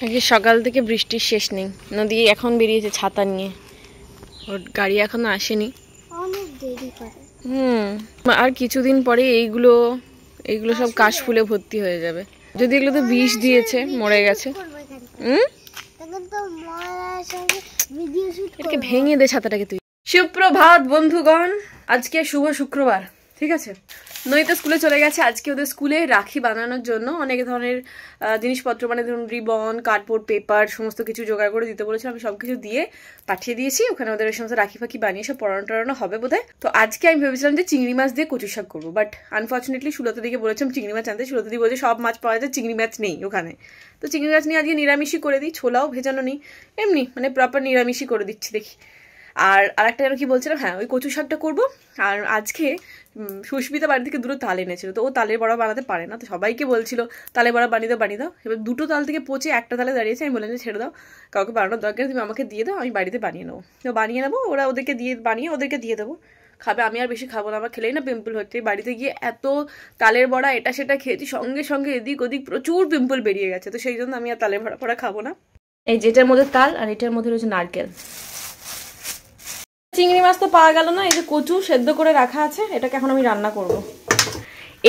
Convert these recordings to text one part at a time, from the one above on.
আজকে সকাল থেকে বৃষ্টির শেষ নেই। নদী এখন বেরিয়েছে ছাতা নিয়ে, ওর গাড়ি এখনো আসেনি, অনেক দেরি করে। আর কিছুদিন পরে এইগুলো সব কাশ ফুলে ভর্তি হয়ে যাবে। যদি এগুলো তো বিষ দিয়েছে, মরে গেছে। ভেঙে দে ছাতাটাকে তুই। সুপ্রভাত বন্ধুগণ, আজকে শুভ শুক্রবার, ঠিক আছে। নইতে স্কুলে চলে গেছে। আজকে ওদের স্কুলে রাখি বানানোর জন্য অনেক ধরনের জিনিসপত্র, মানে ধরুন রিবন, কার্ডবোর্ড, পেপার, সমস্ত কিছু জোগাড় করে দিতে বলেছিলাম। আমি সবকিছু দিয়ে পাঠিয়ে দিয়েছি। ওখানে ওদের ওই সমস্ত রাখি ফাঁকি বানিয়ে সব পড়ানো টড়ানো হবে বোধহয়। তো আজকে আমি ভেবেছিলাম যে চিংড়ি মাছ দিয়ে কচু শাক করবো, বাট আনফর্চুনেটলি সুলতা দিকে বলেছিলাম চিংড়ি মাছ আনতে। সুলতা দি বলছে সব মাছ পাওয়া যায়, চিংড়ি মাছ নেই ওখানে। তো চিংড়ি মাছ নিয়ে আজকে নিরামিষই করে দিই, ছোলাও ভেজানো নেই, এমনি মানে প্রপার নিরামিষই করে দিচ্ছি, দেখি। আর আরেকটা যেন কি বলছিলাম, হ্যাঁ ওই কচু শাকটা করবো। আর আজকে সুস্মিতা বাড়ি থেকে দুটো তাল এনেছিল, তো ও তালের বড়া বানাতে পারে না, তো সবাইকে বলছিল তালের বড়া বানিয়ে দাও। এবার দুটো তাল থেকে পচে একটা তালে দাঁড়িয়েছে। আমি বললাম যে ছেড়ে দাও, কাউকে বানানোর দরকার, তুমি আমাকে দিয়ে দাও, আমি বাড়িতে বানিয়ে নেবো। তো বানিয়ে নেবো, ওরা ওদেরকে দিয়ে বানিয়ে ওদেরকে দিয়ে দেবো, খাবে। আমি আর বেশি খাবো না, আমার খেলেই না পিম্পল হচ্ছে। বাড়িতে গিয়ে এত তালের বড়া এটা সেটা খেয়েছি, সঙ্গে সঙ্গে এদিক ওদিক প্রচুর পিম্পল বেরিয়ে গেছে। তো সেই জন্য আমি আর তালের বড়া খাবো না। এই যেটার মধ্যে তাল আর এটার মধ্যে রয়েছে নারকেল। চিংড়ি মাছ তো পাওয়া গেল না, এই যে কচু সেদ্ধ করে রাখা আছে, এটাকে এখন আমি রান্না করব।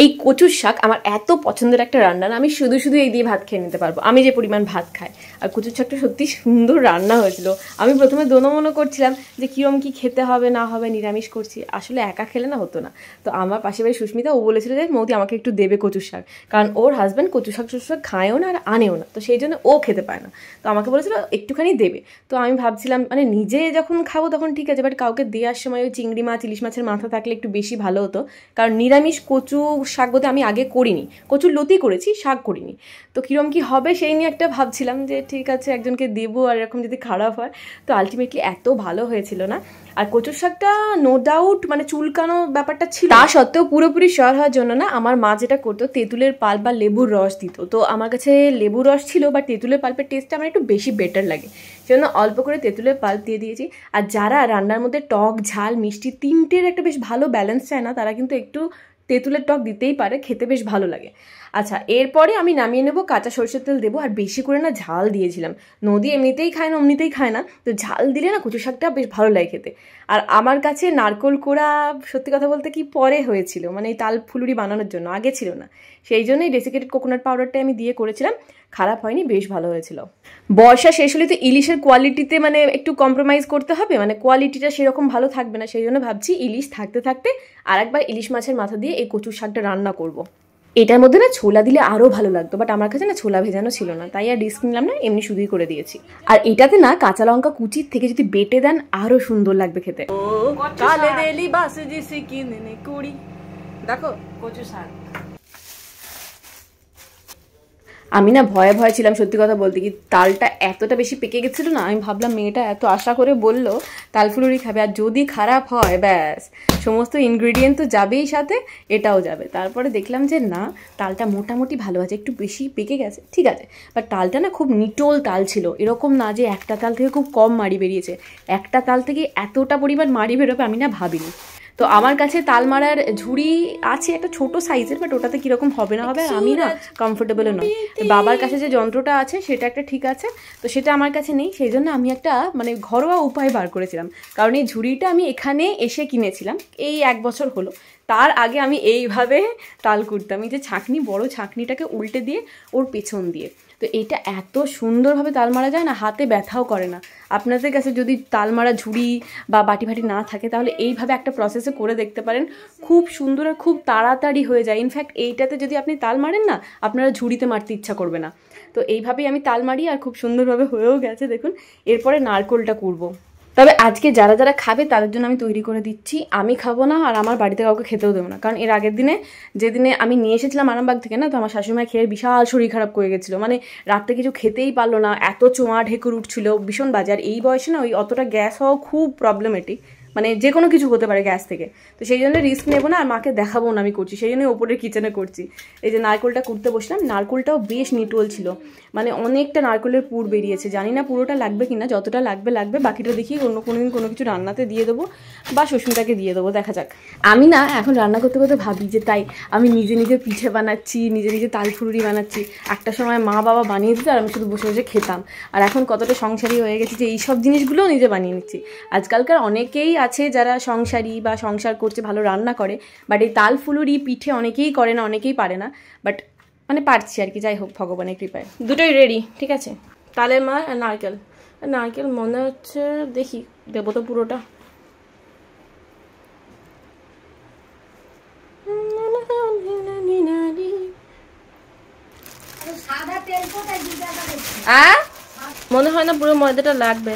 এই কচুর শাক আমার এত পছন্দের একটা রান্না না, আমি শুধু শুধু এই দিয়ে ভাত খেয়ে নিতে পারবো, আমি যে পরিমাণ ভাত খাই। আর কচুর শাকটা সত্যি সুন্দর রান্না হয়েছিল। আমি প্রথমে দোনো করছিলাম যে কিরম কি খেতে হবে না হবে, নিরামিষ করছি, আসলে একা খেলে না হতো না। তো আমার পাশে বাড়ি সুস্মিতা, ও বলেছিল যে মৌদি আমাকে একটু দেবে কচুর শাক, কারণ ওর হাজব্যান্ড কচু শাক খায়ও না আর আনেও না, তো সেই জন্য ও খেতে পায় না। তো আমাকে বলেছিল একটুখানি দেবে। তো আমি ভাবছিলাম মানে নিজে যখন খাবো তখন ঠিক আছে, বাট কাউকে দেওয়ার সময় ওই চিংড়ি মাছ ইলিশ মাছের মাথা থাকলে একটু বেশি ভালো হতো, কারণ নিরামিষ কচু শাক বোধহয় আমি আগে করিনি, কচুর লতি করেছি, শাক করিনি। তো কিরম কি হবে সেই নিয়ে একটা ভাবছিলাম যে ঠিক আছে একজনকে দেবো, আর এরকম যদি খারাপ হয়। তো আলটিমেটলি এত ভালো হয়েছিল না। আর কচুর শাকটা নো ডাউট মানে চুলকানো ব্যাপারটা ছিল, তা সত্ত্বেও পুরোপুরি শিওর হওয়ার জন্য না আমার মা যেটা করতো, তেঁতুলের পাল্প বা লেবুর রস দিত। তো আমার কাছে লেবুর রস ছিল, বা তেঁতুলের পাল্পের টেস্টটা আমার একটু বেশি বেটার লাগে, সেজন্য অল্প করে তেঁতুলের পাল্প দিয়ে দিয়েছি। আর যারা রান্নার মধ্যে টক ঝাল মিষ্টি তিনটের একটা বেশ ভালো ব্যালেন্স চায় না, তারা কিন্তু একটু তেঁতুলের টক দিতেই পারে, খেতে বেশ ভালো লাগে। আচ্ছা, এরপরে আমি নামিয়ে নেবো, কাঁচা সরষের তেল দেবো, আর বেশি করে না ঝাল দিয়েছিলাম। নদী এমনিতেই খায় না, অমনিতেই খায় না, তো ঝাল দিলে না কচু শাকটা বেশ ভালো লাগে খেতে। আর আমার কাছে নারকোল কোড়া সত্যি কথা বলতে কি পরে হয়েছিল, মানে এই তাল ফুলুরি বানানোর জন্য, আগে ছিল না। সেই জন্যই ডেসিকেটেড কোকোনাট পাউডারটা আমি দিয়ে করেছিলাম, খারাপ হয়নি, বেশ ভালো হয়েছিল। বর্ষা শেষ হলে তো ইলিশের কোয়ালিটিতে মানে একটু কম্প্রোমাইজ করতে হবে, মানে কোয়ালিটিটা সেরকম ভালো থাকবে না, সেই জন্য ভাবছি ইলিশ থাকতে থাকতে আর একবার ইলিশ মাছের মাথা দিয়ে এই কচুর শাকটা রান্না করব। এটার মধ্যে না ছোলা দিলে আরও ভালো লাগতো, বাট আমার কাছে না ছোলা ভেজানো ছিল না, তাই আর রিস্ক নিলাম না, এমনি শুধুই করে দিয়েছি। আর এটাতে না কাঁচা লঙ্কা কুচির থেকে যদি বেটে দেন আরও সুন্দর লাগবে খেতে। দেখো কচু শাক, আমি না ভয়ে ভয়ে ছিলাম সত্যি কথা বলতে, কি তালটা এতটা বেশি পেকে গেছিলো না, আমি ভাবলাম মেয়েটা এত আশা করে বললো তাল ফুলুরি খাবে, আর যদি খারাপ হয় ব্যাস সমস্ত ইনগ্রিডিয়েন্ট তো যাবেই, সাথে এটাও যাবে। তারপরে দেখলাম যে না, তালটা মোটামুটি ভালো আছে, একটু বেশি পেকে গেছে ঠিক আছে, বাট তালটা না খুব নিটোল তাল ছিল, এরকম না যে একটা তাল থেকে খুব কম মাড়ি বেরিয়েছে। একটা তাল থেকে এতটা পরিমাণ মাড়ি বেরোবে আমি না ভাবিনি। তো আমার কাছে তাল মারার ঝুড়ি আছে একটা ছোট সাইজের, বাট ওটাতে কিরকম হবে না হবে আর আমি না কমফোর্টেবলও নয়। বাবার কাছে যে যন্ত্রটা আছে সেটা একটা ঠিক আছে, তো সেটা আমার কাছে নেই, সেই জন্য আমি একটা মানে ঘরোয়া উপায় বার করেছিলাম। কারণ এই ঝুড়িটা আমি এখানে এসে কিনেছিলাম, এই 1 বছর হলো। তার আগে আমি এইভাবে তাল কুড়তাম, এই যে ছাঁকনি, বড় ছাঁকনিটাকে উল্টে দিয়ে ওর পেছন দিয়ে। তো এটা এত সুন্দরভাবে তাল মারা যায় না, হাতে ব্যথাও করে না। আপনাদের কাছে যদি তাল মারা ঝুড়ি বা বাটি ফাটি না থাকে, তাহলে এইভাবে একটা প্রসেসে করে দেখতে পারেন, খুব সুন্দর আর খুব তাড়াতাড়ি হয়ে যায়। ইনফ্যাক্ট এইটাতে যদি আপনি তাল মারেন না, আপনারা ঝুড়িতে মারতে ইচ্ছা করবে না। তো এইভাবেই আমি তাল মারি, আর খুব সুন্দরভাবে হয়েও গেছে দেখুন। এরপরে নারকোলটা কুড়বো, তবে আজকে যারা যারা খাবে তাদের জন্য আমি তৈরি করে দিচ্ছি, আমি খাবো না আর আমার বাড়িতে কাউকে খেতেও দেবো না। কারণ এর আগের দিনে যেদিনে আমি নিয়ে এসেছিলাম আরামবাগ থেকে না, তো আমার শাশুড়িমা খেয়ে বিশাল শরীর খারাপ করে গেছিলো, মানে রাত্রে কিছু খেতেই পারলো না, এত চোঁয়া ঢেকুর উঠছিল, ভীষণ বাজে। আর এই বয়সে না ওই অতটা গ্যাস হওয়া খুব প্রবলেমেটিক, মানে যে কোনো কিছু হতে পারে গ্যাস থেকে। তো সেই জন্য রিস্ক নেবো না, আর মাকে দেখাবো না আমি করছি, সেই জন্য ওপরের কিচেনে করছি। এই যে নারকোলটা কুড়তে বসলাম, নারকোলটাও বেশ নিটোল ছিল, মানে অনেকটা নারকোলের পুর বেরিয়েছে। জানি না পুরোটা লাগবে কিনা, যতটা লাগবে লাগবে, বাকিটা দেখি অন্য কোনোদিন কোনো কিছু রান্নাতে দিয়ে দেবো বা সুস্মিতাকে দিয়ে দেবো, দেখা যাক। আমি না এখন রান্না করতে করতে ভাবি যে তাই আমি নিজে নিজে পিঠে বানাচ্ছি, নিজে নিজে তাল ফুলুরি বানাচ্ছি। একটা সময় মা বাবা বানিয়ে দিত আর আমি শুধু বসে বসে খেতাম। আর এখন কতটা সংসারী হয়ে গেছি যে এইসব জিনিসগুলোও নিজে বানিয়ে নিচ্ছি। আজকালকার অনেকেই আছে যারা সংসারী বা সংসার করছে, ভালো রান্না করে, বাট এই তাল ফুলুরি পিঠে অনেকেই করে না, অনেকেই পারে না, বাট মানে পারছি আর কি। যাই হোক, ভগবানের কৃপায় দুটোই রেডি। ঠিক আছে, তালের মার আর নারকেল। নারকেল মনে হচ্ছে, দেখি দেবো তো পুরোটা। মনে হয় না পুরো ময়দাটা লাগবে,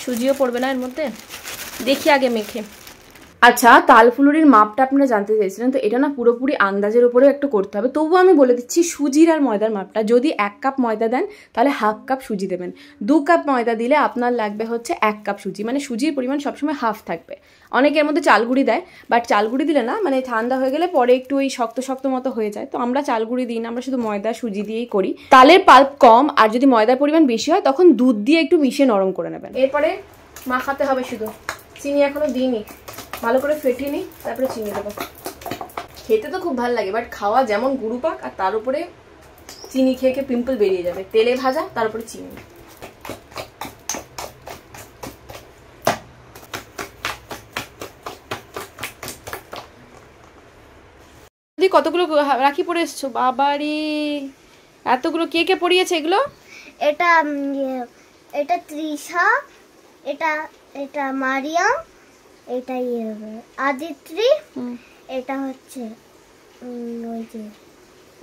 সুজিও পড়বে না এর মধ্যে, দেখি আগে মেখে। আচ্ছা, তাল ফুলুরির মাপটা আপনারা জানতে চাইছিলেন, তো এটা না পুরোপুরি আন্দাজের উপরেও একটু করতে হবে। তবুও আমি বলে দিচ্ছি সুজির আর ময়দার মাপটা। যদি 1 কাপ ময়দা দেন তাহলে হাফ কাপ সুজি দেবেন। 2 কাপ ময়দা দিলে আপনার লাগবে হচ্ছে 1 কাপ সুজি, মানে সুজির পরিমাণ সবসময় হাফ থাকবে। অনেকের মধ্যে চালগুড়ি দেয়, বাট চালগুড়ি দিলে না মানে ঠান্ডা হয়ে গেলে পরে একটু ওই শক্ত শক্ত মতো হয়ে যায়। তো আমরা চালগুড়ি দিই না, আমরা শুধু ময়দা সুজি দিয়েই করি। তালের পাল্প কম আর যদি ময়দার পরিমাণ বেশি হয় তখন দুধ দিয়ে একটু মিশিয়ে নরম করে নেবেন। এরপরে মাখাতে হবে শুধু, চিনি এখনো দিইনি, ভালো করে ফেটিয়ে নিই, তারপরে চিনি দেবো। খেতে তো খুব ভালো লাগে, বাট খাওয়া যেমন গুরু পাক, আর তার উপরে চিনি খেয়ে খেয়ে পিম্পল বেরিয়ে যাবে। তেলে ভাজা, তার উপরে চিনি। কতগুলো রাখি পরে এসছো বাবারি, এতগুলো কে কে পরিয়েছে এগুলো? এটা এটা তৃষা, এটা মারিয়াম, এটা আদিত্রি, এটা হচ্ছে ওই যে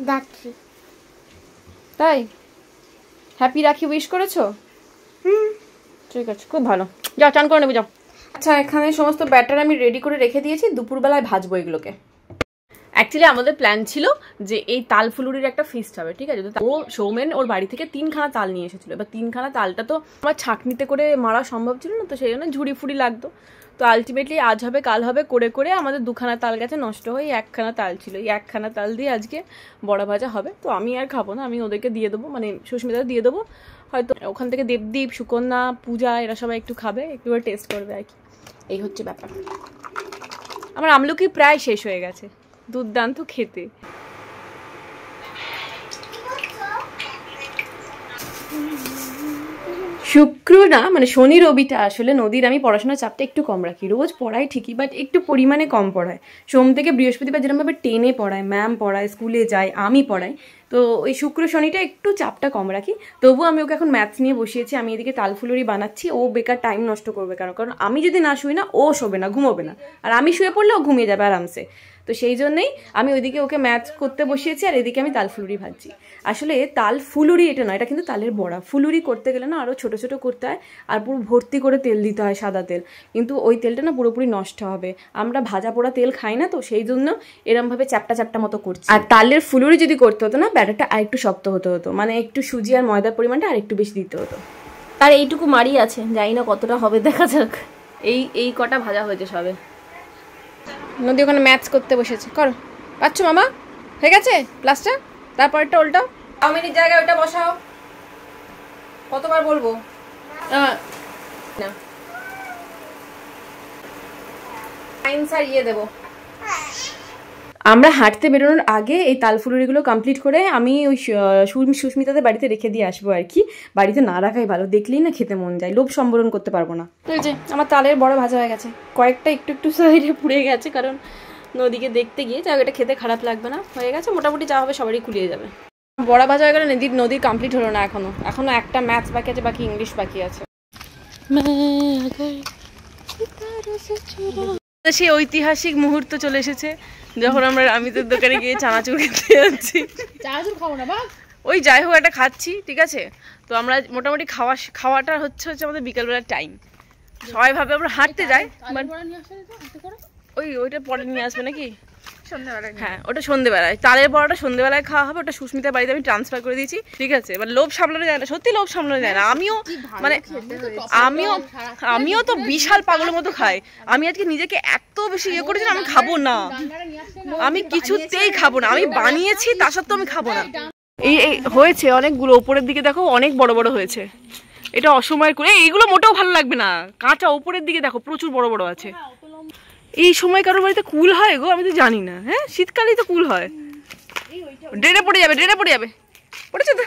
দাত্রী। তাই হ্যাপি রাখি উইশ করেছো? ঠিক আছে, খুব ভালো। যাও চান করে নেবে, যাও। আচ্ছা, এখানে সমস্ত ব্যাটার আমি রেডি করে রেখে দিয়েছি, দুপুরবেলায় ভাজবো এগুলোকে। অ্যাকচুয়ালি আমাদের প্ল্যান ছিল যে এই তাল ফুলুরির একটা ফিস্ট হবে, ঠিক আছে। ও সৌমেন ওর বাড়ি থেকে 3খানা তাল নিয়ে এসেছিল। এবার 3খানা তালটা তো আমার ছাঁকনিতে করে মারা সম্ভব ছিল না, তো সেই জন্য ঝুড়ি ফুড়ি লাগতো। তো আলটিমেটলি আজ হবে কাল হবে করে করে আমাদের 2খানা তাল গেছে নষ্ট হয়ে, 1খানা তাল ছিল। এই 1খানা তাল দিয়ে আজকে বড়া ভাজা হবে। তো আমি আর খাবো না, আমি ওদেরকে দিয়ে দেবো, মানে সুস্মিতা দিয়ে দেবো। হয়তো ওখান থেকে দেবদীপ, সুকন্যা, পূজা এরা সবাই একটু খাবে, একটু টেস্ট করবে আর কি। এই হচ্ছে ব্যাপার। আমার আমলকি প্রায় শেষ হয়ে গেছে, দুর্দান্ত খেতে। শুক্র না মানে শনি রবিটা আসলে নদীর আমি পড়াশোনার চাপটা একটু কম রাখি। রোজ পড়াই ঠিকই, বাট একটু পরিমাণে কম পড়ায়। সোম থেকে বৃহস্পতিবার যেরকমভাবে টেনে পড়ায়, ম্যাম পড়ায়, স্কুলে যায়, আমি পড়াই, তো ওই শুক্র শনিটা একটু চাপটা কম রাখি। তবুও আমি ওকে এখন ম্যাথস নিয়ে বসিয়েছি। আমি এদিকে তাল ফুলুরি বানাচ্ছি, ও বেকার টাইম নষ্ট করবে কেন? কারণ আমি যদি না শুই না, ও শোবে না, ঘুমোবে না, আর আমি শুয়ে পড়লে ও ঘুমিয়ে যাবে আরামসে। তো সেই জন্যই আমি ওইদিকে ওকে ম্যাথ করতে বসিয়েছি, আর এদিকে আমি তাল ফুলুরি ভাজছি। আসলে তাল ফুলুরি এটা নয়, এটা কিন্তু তালের বড়া। ফুলুরি করতে গেলে না আরও ছোটো ছোটো করতে হয়, আর পুরো ভর্তি করে তেল দিতে হয়, সাদা তেল। কিন্তু ওই তেলটা না পুরোপুরি নষ্ট হবে। আমরা ভাজা পোড়া তেল খাই না, তো সেই জন্য এরমভাবে চ্যাপটা চ্যাপটা মতো করছি। আর তালের ফুলুরি যদি করতে হতো না, ব্যাটারটা আরেকটু শক্ত হতে হতো, মানে একটু সুজি আর ময়দার পরিমাণটা আরেকটু বেশি দিতে হতো। আর এইটুকু মারি আছে, জানি না কতটা হবে, দেখা যাক। এই কটা ভাজা হয়েছে সবে। নদী ওখানে ম্যাথস করতে বসেছে, করো। পাচ্ছ মামা? হয়ে গেছে প্লাসটা? তারপরটা উল্টাও, চাউমিনের জায়গায় ওইটা বসাও। কতবার বলবো? না আর ইয়ে দেবো। আমরা হাঁটতে বেরোনোর আগে এই তাল ফুলুরিগুলো কমপ্লিট করে আমি ওই সুস্মিতাদের বাড়িতে রেখে দিয়ে আসবো আর কি। বাড়িতে না রাখাই ভালো, দেখলেই না খেতে মন যায়, লোভ সম্বরণ করতে পারবো না। এই যে আমার তালের বড় ভাজা হয়ে গেছে, কয়েকটা একটু একটু সাইডে পুড়ে গেছে, কারণ নদীকে দেখতে গিয়ে যা এটা খেতে খারাপ লাগবে না, হয়ে গেছে মোটামুটি, যা হবে সবারই কুলিয়ে যাবে। বড়া ভাজা হয়ে গেলে নদীর কমপ্লিট হলো না, এখনো একটা ম্যাথস বাকি আছে, বাকি ইংলিশ বাকি আছে। সেই ঐতিহাসিক মুহূর্ত চলে এসেছে যখন আমরা রামিতের দোকানে গিয়ে চানাচুর খেতে যাচ্ছি। চানাচুর খাবো না বা ওই যাই হোক একটা খাচ্ছি, ঠিক আছে। তো আমরা মোটামুটি খাওয়াটা হচ্ছে আমাদের বিকালবেলার টাইম। সবাই ভাবে আমরা হাঁটতে যাই, ওইটা পরে নিয়ে আসবে নাকি? হ্যাঁ ওটা সন্ধ্যেবেলায়, তালের বড়াটা সন্ধ্যেবেলায় খাওয়া হবে। ওটা সুস্মিতার বাড়িতে আমি ট্রান্সফার করে দিয়েছি, ঠিক আছে? এবার লোভ সামলানো যায় না, সত্যি লোভ সামলানো যায় না। আমিও তো বিশাল পাগলের মতো খাই। আমি আজকে নিজেকে এত বেশি ইয়ে করেছি, আমি খাবো না, আমি কিছুতেই খাবো না। আমি বানিয়েছি তা সত্ত্বেও আমি খাবো না। এই হয়েছে অনেকগুলো, ওপরের দিকে দেখো অনেক বড় বড় হয়েছে। এটা অসময়ের করে, এইগুলো মোটেও ভালো লাগবে না। কাঁচা ওপরের দিকে দেখো প্রচুর বড় বড় আছে। এই সময় কারোর বাড়িতে কুল হয় গো? আমি তো জানি না। হ্যাঁ শীতকালেই তো কুল হয়। ড্রেনে পড়ে যাবে, ড্রেনে পড়ে যাবে। পড়েছে তো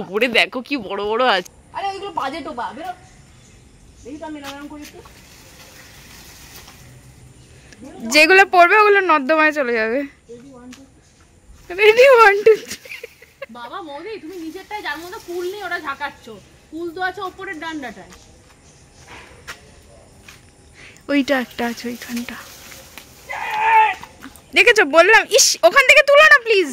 ওপরে দেখো কি বড় বড় আছে। আরে ওইগুলো বাজে টোপা, বেরো দেখি তো আমি এরকম করে। যেগুলো পড়বে ওগুলো নর্দমায় চলে যাবে। রেডি 1 2 3। বাবা মৌরি, তুমি নিচেরটায় যার মধ্যে কুল নেই ওটা ঝাঁকাচ্ছ, কুল তো আছে ওপরের ডান্ডাটায়। ওইটা একটা আছে ওইখানটা, দেখেছো? বললাম ইস, ওখান থেকে তুলো না প্লিজ।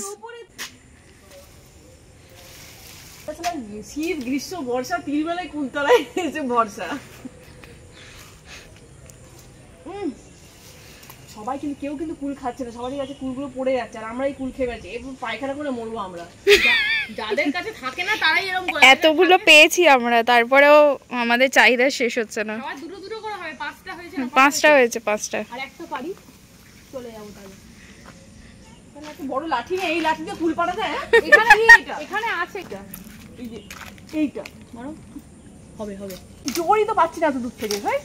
শীত গ্রীষ্ম বর্ষা 3 বেলায় কুলতলায় এসে ভরসা। সবাই কিন্তু, কেউ কিন্তু কুল খাচ্ছে না, সবারই কাছে কুলগুলো পড়ে যাচ্ছে, আর আমরাই কুল খেয়ে গেছি। এরকম পায়খানা করে মরবো আমরা। যাদের কাছে থাকে না তারাই এরকম করে। এতগুলো পেয়েছি আমরা, তারপরেও আমাদের চাহিদা শেষ হচ্ছে না। সবাই দুটো দুটো করে হবে, 5টা হয়েছে, 5টা হয়েছে, 5টা। আর একটা পারি চলে যাবো তাহলে। তাহলে একটা বড় লাঠি নেই, এই লাঠি দিয়ে কুল পাড়া যায়? এখানে আছে একটা, এই যে এইটা মারো, হবে হবে। জোরই তো পাচ্ছি না এত দূর থেকে। ভাই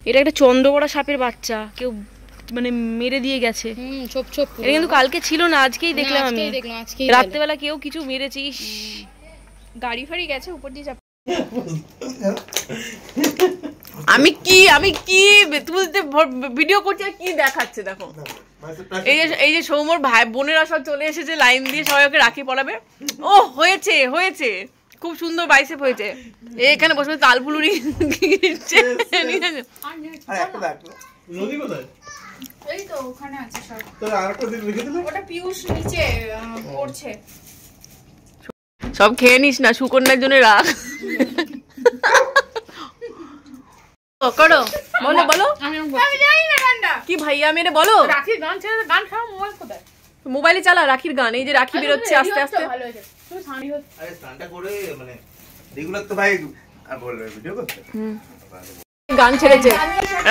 এটা একটা চন্দ্রবড়া সাপের বাচ্চা, কেউ মানে মেরে দিয়ে গেছে। ছোপ ছোপ। এটা কিন্তু কালকে ছিল না, আজকেই দেখলাম আমি। রাত্রেবেলা কেউ কিছু মেরেছিস। গাড়ি ফাড়ি গেছে উপর দিয়ে। আমি কি তুলতে ভিডিও করছি আর কি দেখাচ্ছে দেখো। এই যে সৌমর ভাই বোনেরা সব চলে এসেছে লাইন দিয়ে, সবাই ওকে রাখি পরাবে। ও হয়েছে হয়েছে, খুব সুন্দর বাইসেপ হয়েছে। এখানে বসে তাল ফুলুরি এই তো ওখানে আছে সব। ওটা পিউষ নিচে পড়ছে। সব খেয়ে নিস না, সুকন্যার জন্য রাখ। করো, বলো বলো। আমি জানি না গানটা কি ভাইয়া মেরে বলো। রাখির গান ছেড়ে গান খাও, মোবাইল কোথায়? মোবাইলে চালা রাখির গান। এই যে রাখি বেরোচ্ছে আস্তে আস্তে। ভালো হয়েছে। তুমি সানি হচ্ছে। আরে স্নানটা করে মানে রেগুলার তো ভাই আর বলবে ভিডিও করতে। গান ছেড়েছে,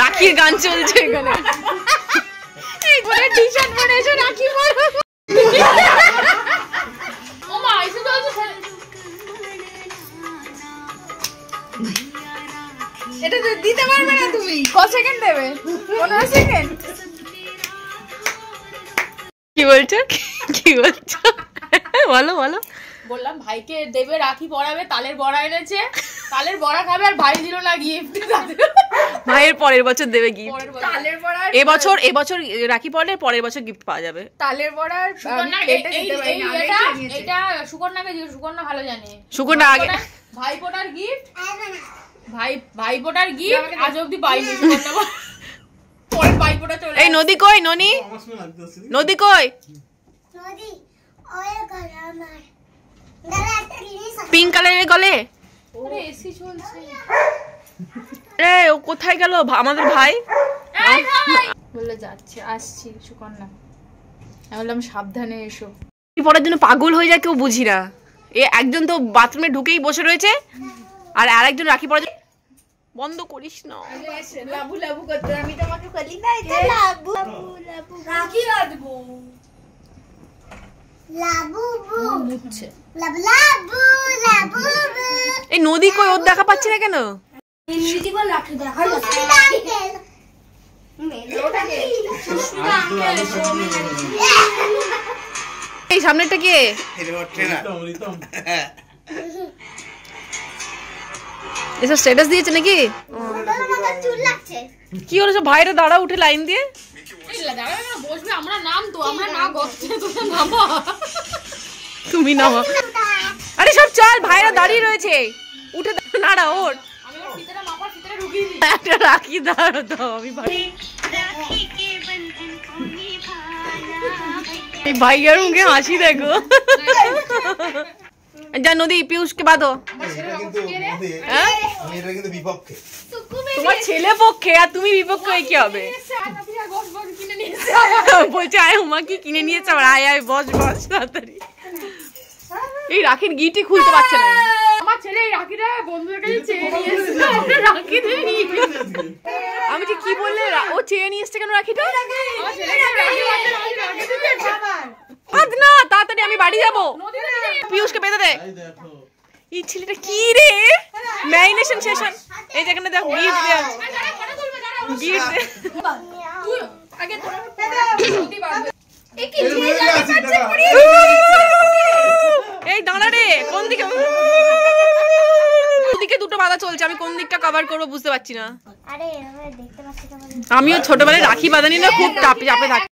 রাখির গান চলছে এখানে। এই করে টি-শার্ট পরে এসে রাখি পরো। ও মা এসে চলছে। এটা দিতে পারবে না তুমি? কত সেকেন্ড দেবে? 15 সেকেন্ড। কি বলছো কি বলছো বলো বলো। বললাম ভাইকে দেবে, রাখি পরাবে, তালের বড়া এনেছে, তালের বড়া খাবে, আর ভাই দিল না গিফট। ভাইয়ের পরের বছর দেবে গিফট। তালের বড়া এবছর রাখি পরলে পরের বছর গিফট পাওয়া যাবে। তালের বড়া এটা সুকন্যাকে দিও, সুকন্যা ভালো জানে। সুকন্যা আগে ভাইপোটার গিফট, ভাইপোটার গিফট আজ অবধি পাইনি সুকন্যা। পরে ভাইপোটা চলে। এই নদী কই? ননি নদী কই? নদী ওই ঘর আমার দাদা একটা জিনিস আছে। পিঙ্ক কালারের গলে। ওরে এসি চলছে। রে ও কোথায় গেল আমাদের ভাই? এই ভাই বলে যাচ্ছে, আসছি সুকন্যা। আমি বললাম সাবধানে এসো। কি পড়ার জন্য পাগল হয়ে যায় কেউ বুঝি না। এ একজন তো বাথরুমে ঢুকেই বসে রয়েছে, আর আরেকজন রাখি পড়ার জন্য। বন্ধ করিস না। লাবু লাবু করতে, আমি তোমাকে বলি না এটা লাবু লাবু রাখি রাখবো। লাবু মুচ্ছে লাবু লাবু লাবু। এই নদী কই? ওর দেখা পাচ্ছি না কেন? ইংরেজি বল রাখি দেখা যাচ্ছে। এই সামনেটা কে? এসব স্ট্যাটাস দিয়েছে নাকি? চুল লাগছে। কি হলো সব ভাইরা দাঁড়া উঠে লাইন দিয়ে? বসবে, আমরা নাম তো আমরা না গচ্ছে তোমরা নামা। তুমি নামা। আরে সব চল, ভাইরা দাঁড়িয়ে রয়েছে, উঠে নাড়া ওর। আমি ওর ফিতেটা মাপার ফিতেটা ঢুকিয়ে দিই। একটা রাখি দাঁড়ো দাও, আমি ভাই এই ভাইয়ার মুখে হাসি দেখো। যা নদী পিউষকে বাঁধো। আমি এটা কিন্তু বিপক্ষে। তোমার ছেলে পক্ষে আর তুমি বিপক্ষে কি হবে? বলছে আয় হুমা কি কিনে নিয়েছে, আবার আয় আয় বস বস তাড়াতাড়ি। এই রাখির গিটি খুলতে পারছে না। আমার ছেলে এই রাখিটা বন্ধুদের কাছে চেয়ে নিয়ে এসেছে। রাখি দিয়ে নিয়ে আমি যে কি বললে, ও চেয়ে নিয়ে এসছে কেন রাখিটা? আমার ছেলেকে রাখি বাঁধতে রাখি দিতে আজ না, তাড়াতাড়ি আমি বাড়ি যাবো। পিয়ুষকে বেঁধে দে। এই ছেলেটা কি রে, ম্যারিনেশন সেশন। এই যেখানে দেখ গিফট দে, গিফট দে। তুই আগে তোরা জলদি বাঁধবে। এই দাঁড়া রে, কোন দিকে? ওদিকে দুটো বাধা চলছে, আমি কোন দিকটা কভার করবো বুঝতে পারছি না। আরে এভাবে দেখতে পাচ্ছি তো বলি। আমিও ছোটবেলায় রাখি বাঁধানি না খুব চাপে চাপে থাকি।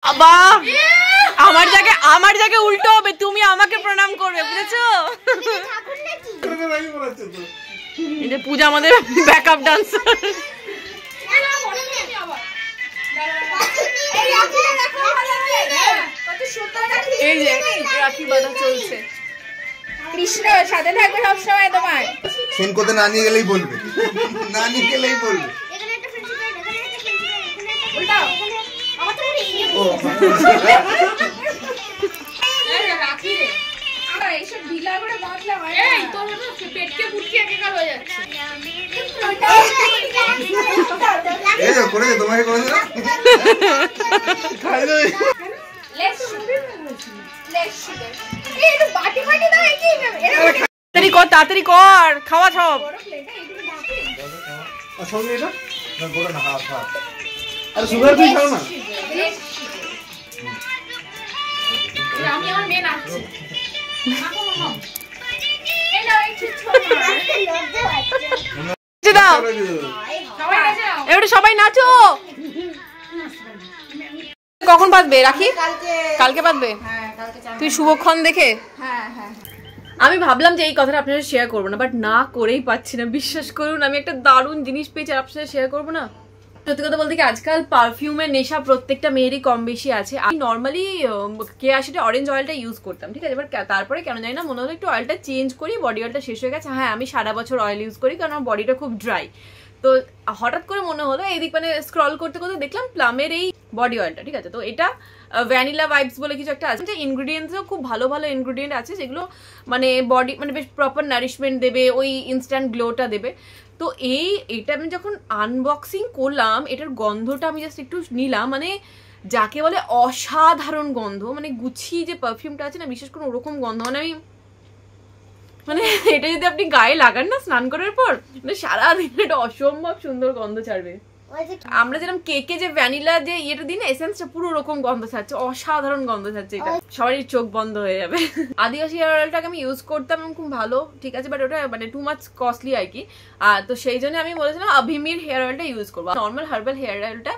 বাবা আমার জায়গায় উল্টো হবে, তুমি আমাকে প্রণাম করবে, বুঝেছো? এটা পূজা আমাদের ব্যাকআপ ডান্সার। এই যে রাখি বাঁধা চলছে। কৃষ্ণ সাথে থাকবে সবসময় তোমার। সেন কোতে না নিয়ে গেলেই বলবে, না নিয়ে গেলেই বলবে। এখানে একটা ফ্রেন্ডশিপ রাইড, এখানে একটা ফ্রেন্ডশিপ রাইড, এখানে একটা উল্টাও। আমার তো মনে হয় ও রাখি রে এইসব ঢিলা করে বাঁধলে হয়। এই তোর পেটকে ফুটকে একাকার হয়ে যাচ্ছে। এই যে করেছে, তোমাকে করেছে না? খাই দে। তাড়াতাড়ি কর, খাওয়া সব। আর সঙ্গে এটা না গোড়া না, হাফ হাফ। আরে সুগার ফ্রি খাও না। আমি আমার মেয়ে নাচছি। দাও এবারে সবাই নাচো। কখন বাঁধবে রাখি? কালকে বাঁধবে? তুই শুভক্ষণ দেখে। আমি ভাবলাম যে এই কথাটা আপনার সাথে শেয়ার করবো না, বাট না করেই পাচ্ছি না। বিশ্বাস করুন আমি একটা দারুণ জিনিস পেয়েছি, আপনার সাথে শেয়ার করবো না। সত্যি কথা বলতে কি, আজকাল পারফিউমের নেশা প্রত্যেকটা মেয়েরই কম বেশি আছে। আমি নর্মালি কেয়াশিটা অরেঞ্জ অয়েলটা ইউজ করতাম, ঠিক আছে। এবার তারপরে কেন জানি না মনে হলো একটু অয়েলটা চেঞ্জ করি, বডি অয়েলটা শেষ হয়ে গেছে। হ্যাঁ আমি সারা বছর অয়েল ইউজ করি কারণ আমার বডিটা খুব ড্রাই। তো হঠাৎ করে মনে হলো এইদিক মানে স্ক্রল করতে করতে দেখলাম প্লামের এই বডি অয়েলটা, ঠিক আছে। তো এটা ভ্যানিলা ভাইবস বলে কিছু একটা আছে, যে ইনগ্রিডিয়েন্টসও খুব ভালো ভালো ইনগ্রিডিয়েন্ট আছে যেগুলো মানে বডি মানে বেশ প্রপার নারিশমেন্ট দেবে, ওই ইনস্ট্যান্ট গ্লোটা দেবে। তো এটা আমি যখন আনবক্সিং করলাম, এটার গন্ধটা আমি জাস্ট একটু নিলাম, মানে যাকে বলে অসাধারণ গন্ধ। মানে গুচি যে পারফিউমটা আছে না, বিশেষ করে ওরকম গন্ধ। মানে আমি মানে এটা যদি আপনি গায়ে লাগান না স্নান করার পর, মানে সারাদিন এটা অসম্ভব সুন্দর গন্ধ ছাড়বে। আমরা যেরকম কেকে যে ভ্যানিলা যে ইয়েটা দিই না এসেন্সটা, পুরো ওরকম গন্ধ ছাড়ছে, অসাধারণ গন্ধ ছাড়ছে। এটা সবারই চোখ বন্ধ হয়ে যাবে। আদিবাসী হেয়ার অয়েলটাকে আমি ইউজ করতাম খুব ভালো, ঠিক আছে, বাট ওটা মানে টু মাচ কস্টলি আর কি। তো সেই জন্য আমি বলেছিলাম অভিমির হেয়ার অয়েলটা ইউজ করবো। নর্মাল হার্বাল হেয়ার অয়েলটা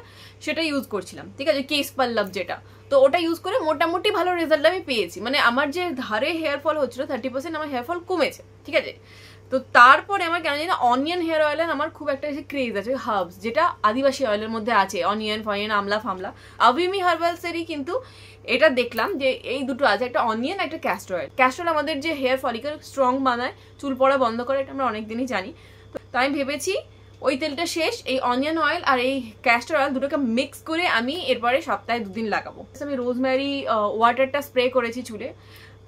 সেটা ইউজ করছিলাম, ঠিক আছে, কেস পাল্লাভ যেটা। তো ওটা ইউজ করে মোটামুটি ভালো রেজাল্ট আমি পেয়েছি। মানে আমার যে ধারে হেয়ার ফল হচ্ছিল 30% আমার হেয়ার ফল কমেছে, ঠিক আছে। তো তারপরে আমার কেন জানি না অনিয়ন হেয়ার অয়েলের আমার খুব একটা ক্রেজ আছে, হার্বস যেটা আদিবাসী অয়েলের মধ্যে আছে, অনিয়ন ফনিয়ন আমলা ফামলা। অভিমি হার্বালসেরই কিন্তু এটা দেখলাম যে এই দুটো আছে, একটা অনিয়ন একটা ক্যাস্টর অয়েল। ক্যাস্টর আমাদের যে হেয়ার ফলিকল স্ট্রং বানায়, চুল পড়া বন্ধ করে, এটা আমরা অনেকদিনই জানি। তো আমি ভেবেছি ওই তেলটা শেষ, এই অনিয়ন অয়েল আর এই ক্যাস্টর অয়েল দুটোকে মিক্স করে আমি এরপরে সপ্তাহে 2 দিন লাগাবো। আমি রোজমেরি ওয়াটারটা স্প্রে করেছি চুলে,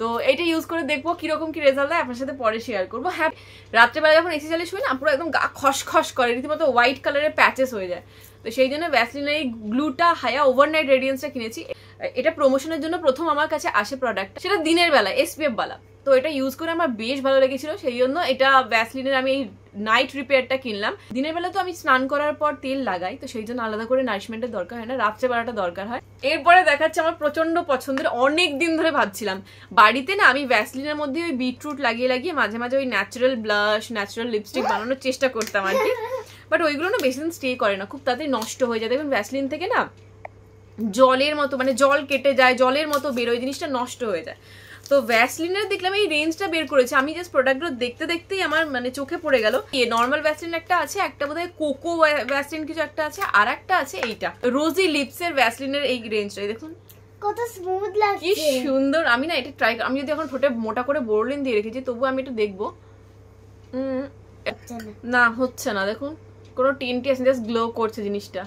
তো এইটা ইউজ করে দেখবো কিরকম কি রেজাল্ট দেয়, আপনার সাথে পরে শেয়ার করবো। হ্যাঁ রাত্রেবেলা যখন এসি চালিয়ে শুই না, পুরো একদম গা খসখস করে, রীতিমতো হোয়াইট কালারের প্যাচেস হয়ে যায়। তো সেই জন্য ভ্যাসলিনের এই গ্লুটা হায়া ওভারনাইট রেডিয়েন্সটা কিনেছি। এটা প্রমোশনের জন্য প্রথম আমার কাছে আসে প্রোডাক্ট, সেটা দিনের বেলা SPF বালা। তো এটা ইউজ করে আমার বেশ ভালো লেগেছিল, সেই জন্য এটা ভ্যাসলিনের আমি এই নাইট রিপেয়ারটা কিনলাম। দিনের বেলা তো আমি স্নান করার পর তেল লাগাই, তো সেই জন্য আলাদা করে নারিশমেন্টের দরকার হয় না, রাত্রেবেলাটা দরকার হয়। এরপরে দেখাচ্ছে আমার প্রচন্ড পছন্দের, অনেক দিন ধরে ভাবছিলাম বাড়িতে না আমি ভ্যাসলিনের মধ্যে ওই বিটরুট লাগিয়ে লাগিয়ে মাঝে মাঝে ওই ন্যাচারাল ব্লাশ ন্যাচারাল লিপস্টিক বানানোর চেষ্টা করতাম আর কি। বাট ওইগুলো না বেশি দিন স্টে করে না, খুব তাড়াতাড়ি নষ্ট হয়ে যায়। দেখুন ভ্যাসলিন থেকে না জলের মতো মানে জল কেটে যায়, জলের মতো বেরোয়, জিনিসটা নষ্ট হয়ে যায়। তো ভ্যাসলিনের দেখলাম এই রেঞ্জটা বের করেছে, আমি জাস্ট প্রোডাক্টগুলো দেখতে দেখতেই আমার মানে চোখে পড়ে গেল। নর্মাল ভ্যাসলিন একটা আছে, একটা বোধহয় কোকো ভ্যাসলিন কিছু একটা আছে, আর একটা আছে এইটা রোজি লিপসের ভ্যাসলিনের এই রেঞ্জটাই দেখুন কত স্মুথ লাগছে, কি সুন্দর। আমি না এটা ট্রাই, আমি যদি এখন ঠোঁটে মোটা করে বোরলিন দিয়ে রেখেছি তবু আমি এটা দেখবো না হচ্ছে না, দেখুন কোনো টিনটি আছে, জাস্ট গ্লো করছে জিনিসটা।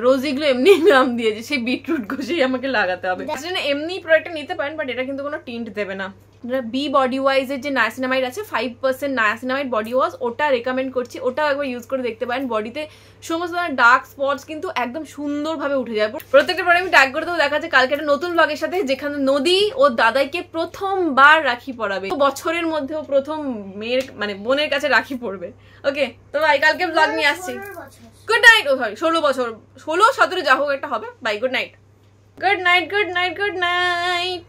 রোজি গ্লো এমনি নাম দিয়েছে, সেই বিটরুট ঘষেই আমাকে লাগাতে হবে। এমনি প্রোডাক্টটা নিতে পারেন, বাট এটা কিন্তু কোনো টিন্ট দেবে না। বি বডি ওয়াইজ এর যে নায়াসিনামাইড আছে 5% নায়াসিনামাইড বডি ওয়াশ, ওটা রেকমেন্ড করছি, ওটাও একবার ইউজ করে দেখতে পারেন। বডিতে সমস্ত ধরনের ডার্ক স্পটস কিন্তু একদম সুন্দরভাবে উঠে যায়। প্রত্যেকটা প্রোডাক্ট আমি ট্যাগ করে দেবো। দেখা যাচ্ছে কালকে একটা নতুন ব্লগের সাথে, যেখানে নদী ও দাদাইকে প্রথমবার রাখি পরাবে, বছরের মধ্যেও প্রথম মেয়ের মানে বোনের কাছে রাখি পড়বে। ওকে, তো ভাই কালকে ব্লগ নিয়ে আসছি। Good night. ও সরি 16 বছর, 16 17 যা হোক একটা হবে। Bye, good night, good night, good night, good night.